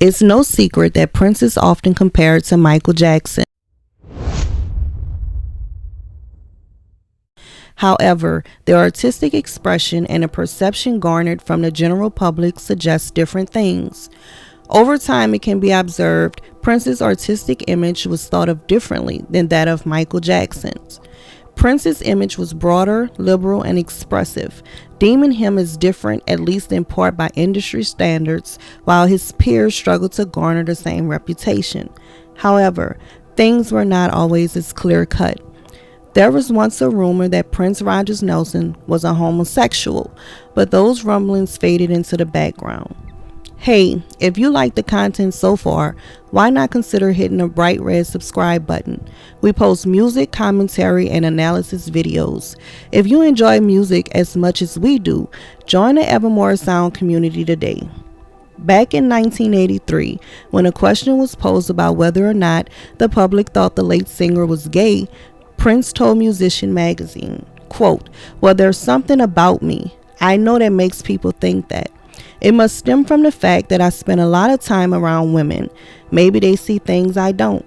It's no secret that Prince is often compared to Michael Jackson. However, their artistic expression and the perception garnered from the general public suggest different things. Over time, it can be observed Prince's artistic image was thought of differently than that of Michael Jackson's. Prince's image was broader, liberal, and expressive, deeming him as different, at least in part by industry standards, while his peers struggled to garner the same reputation. However, things were not always as clear-cut. There was once a rumor that Prince Rogers Nelson was a homosexual, but those rumblings faded into the background. Hey, if you like the content so far, why not consider hitting the bright red subscribe button? We post music, commentary, and analysis videos. If you enjoy music as much as we do, join the Evermore Sound community today. Back in 1983, when a question was posed about whether or not the public thought the late singer was gay, Prince told Musician magazine, quote, "Well, there's something about me. I know that makes people think that. It must stem from the fact that I spend a lot of time around women. Maybe they see things I don't."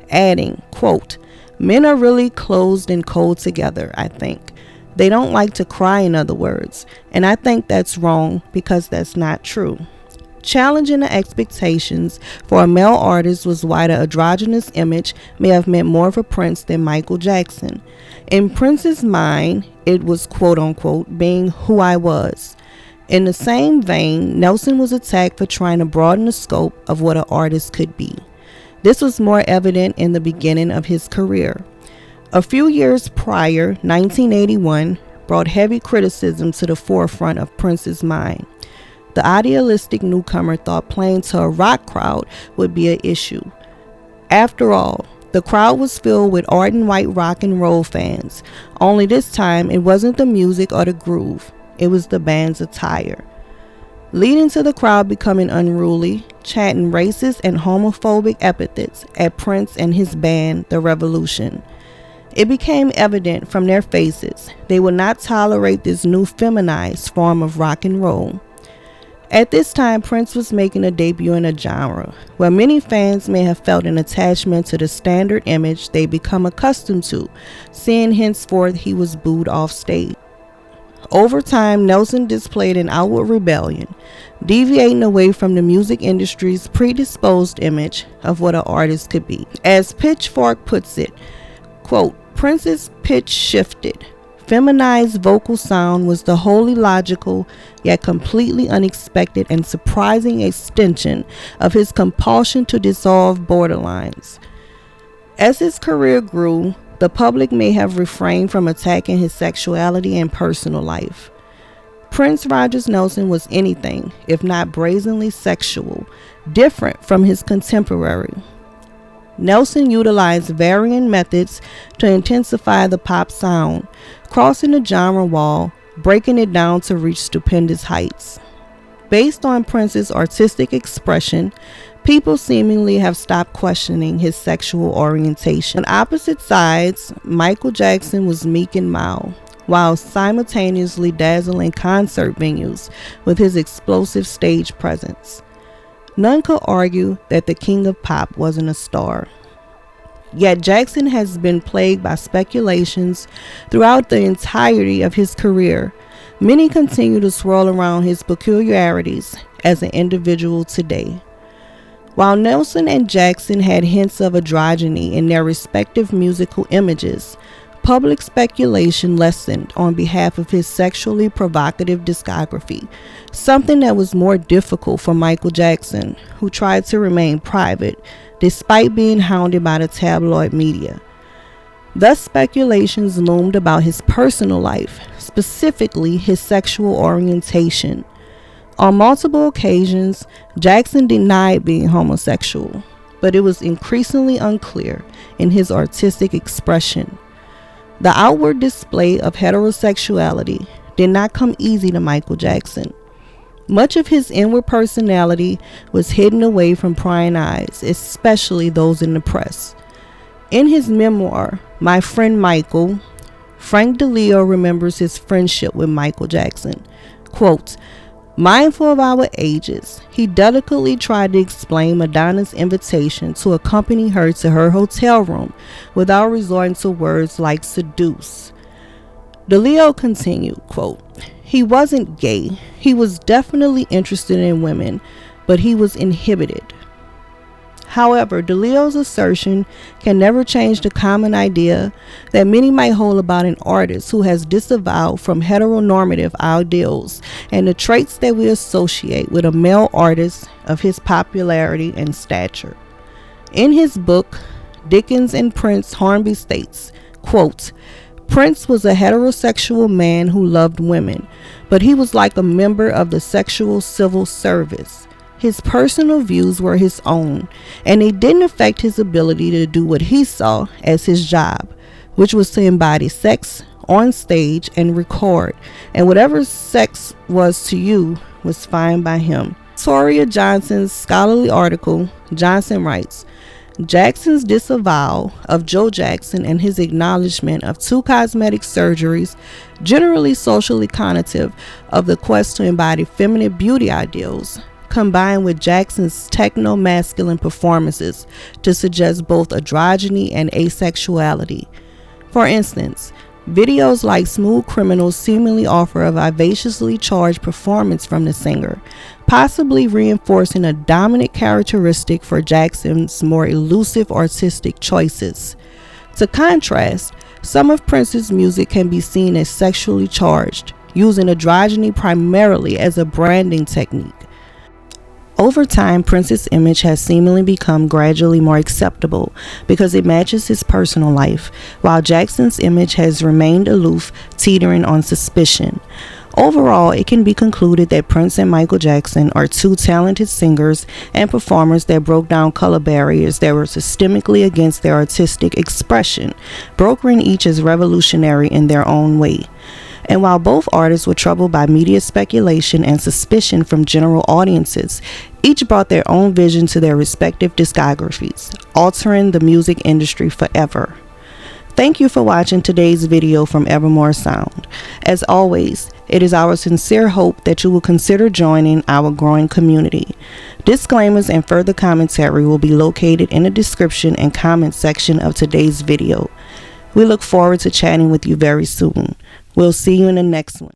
Adding, quote, "Men are really closed and cold together, I think. They don't like to cry, in other words, and I think that's wrong because that's not true." Challenging the expectations for a male artist was why the androgynous image may have meant more for Prince than Michael Jackson. In Prince's mind, it was quote unquote being who I was. In the same vein, Nelson was attacked for trying to broaden the scope of what an artist could be. This was more evident in the beginning of his career. A few years prior, 1981, brought heavy criticism to the forefront of Prince's mind. The idealistic newcomer thought playing to a rock crowd would be an issue. After all, the crowd was filled with ardent white rock and roll fans, only this time it wasn't the music or the groove, it was the band's attire. Leading to the crowd becoming unruly, chanting racist and homophobic epithets at Prince and his band, The Revolution. It became evident from their faces they would not tolerate this new feminized form of rock and roll. At this time, Prince was making a debut in a genre where many fans may have felt an attachment to the standard image they become accustomed to, seeing henceforth he was booed off stage. Over time, Nelson displayed an outward rebellion, deviating away from the music industry's predisposed image of what an artist could be. As Pitchfork puts it, quote, "Prince's pitch shifted. Feminized vocal sound was the wholly logical, yet completely unexpected and surprising extension of his compulsion to dissolve borderlines." As his career grew, the public may have refrained from attacking his sexuality and personal life. Prince Rogers Nelson was anything, if not brazenly sexual, different from his contemporary. Nelson utilized varying methods to intensify the pop sound, crossing the genre wall, breaking it down to reach stupendous heights. Based on Prince's artistic expression, people seemingly have stopped questioning his sexual orientation. On opposite sides, Michael Jackson was meek and mild, while simultaneously dazzling concert venues with his explosive stage presence. None could argue that the king of pop wasn't a star. Yet Jackson has been plagued by speculations throughout the entirety of his career. Many continue to swirl around his peculiarities as an individual today. While Nelson and Jackson had hints of androgyny in their respective musical images, public speculation lessened on behalf of his sexually provocative discography, something that was more difficult for Michael Jackson, who tried to remain private despite being hounded by the tabloid media. Thus, speculations loomed about his personal life, specifically his sexual orientation. On multiple occasions, Jackson denied being homosexual, but it was increasingly unclear in his artistic expression. The outward display of heterosexuality did not come easy to Michael Jackson. Much of his inward personality was hidden away from prying eyes, especially those in the press. In his memoir, My Friend Michael, Frank DeLeo remembers his friendship with Michael Jackson. Quote, Mindful of our ages, he delicately tried to explain Madonna's invitation to accompany her to her hotel room without resorting to words like seduce. DeLeo continued, quote, "He wasn't gay. He was definitely interested in women, but he was inhibited." However, DeLeo's assertion can never change the common idea that many might hold about an artist who has disavowed from heteronormative ideals and the traits that we associate with a male artist of his popularity and stature. In his book, Dickens and Prince, Hornby states, quote, "Prince was a heterosexual man who loved women, but he was like a member of the sexual civil service. His personal views were his own, and they didn't affect his ability to do what he saw as his job, which was to embody sex on stage and record, and whatever sex was to you was fine by him." Toria Johnson's scholarly article, Johnson writes, "Jackson's disavowal of Joe Jackson and his acknowledgement of 2 cosmetic surgeries, generally socially connotative of the quest to embody feminine beauty ideals, combined with Jackson's techno-masculine performances to suggest both androgyny and asexuality. For instance, videos like Smooth Criminal seemingly offer a vivaciously charged performance from the singer, possibly reinforcing a dominant characteristic for Jackson's more elusive artistic choices. To contrast, some of Prince's music can be seen as sexually charged, using androgyny primarily as a branding technique. Over time, Prince's image has seemingly become gradually more acceptable because it matches his personal life, while Jackson's image has remained aloof, teetering on suspicion. Overall, it can be concluded that Prince and Michael Jackson are 2 talented singers and performers that broke down color barriers that were systemically against their artistic expression, brokering each as revolutionary in their own way. And while both artists were troubled by media speculation and suspicion from general audiences, each brought their own vision to their respective discographies, altering the music industry forever. Thank you for watching today's video from Evermore Sound. As always, it is our sincere hope that you will consider joining our growing community. Disclaimers and further commentary will be located in the description and comment section of today's video. We look forward to chatting with you very soon. We'll see you in the next one.